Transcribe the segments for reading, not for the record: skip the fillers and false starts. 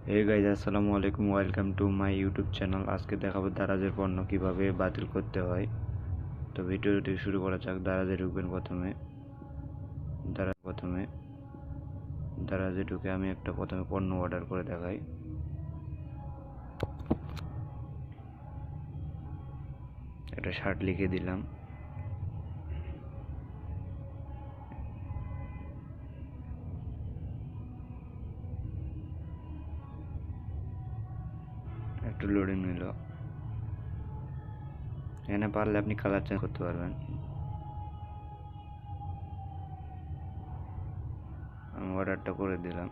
Hey guys, আসসালামু আলাইকুম, welcome to my YouTube channel. আজকে দেখাবো দারাজের পণ্য কিভাবে বাতিল করতে হয়। তো ভিডিওটি শুরু করা যাক। দারাজে ঢুকবেন প্রথমে দারাজে ঢুকে আমি প্রথমে পণ্য অর্ডার করে দেখাই। একটা শার্ট লিখে দিলাম। একটু লোডিং নিল। এখানে পারলে আপনি কালার চেঞ্জ করতে পারবেন। আমি অর্ডারটা করে দিলাম।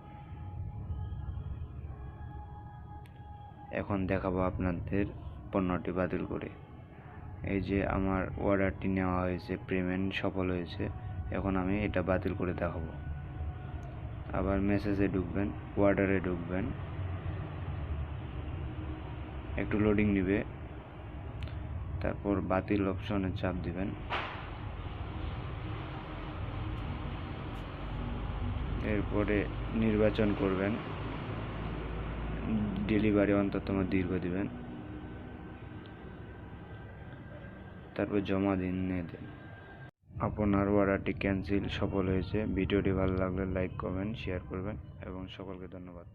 এখন দেখাবো আপনাদের পণ্যটি বাতিল করে। এই যে আমার অর্ডারটি নেওয়া হয়েছে, পেমেন্ট সফল হয়েছে। এখন আমি এটা বাতিল করে দেখাবো। আবার মেসেজে ঢুকবেন, অর্ডারে ঢুকবেন, একটু লোডিং নেবে, তারপর বাতিল অপশনে চাপ দিবেন। এরপরে নির্বাচন করবেন, ডেলিভারি অন্ততম দীর্ঘ দিবেন, তারপর জমা দিন দেন। আপনার অর্ডারটি ক্যান্সেল সফল হয়েছে। ভিডিওটি ভালো লাগলে লাইক, কমেন্ট, শেয়ার করবেন এবং সকলকে ধন্যবাদ।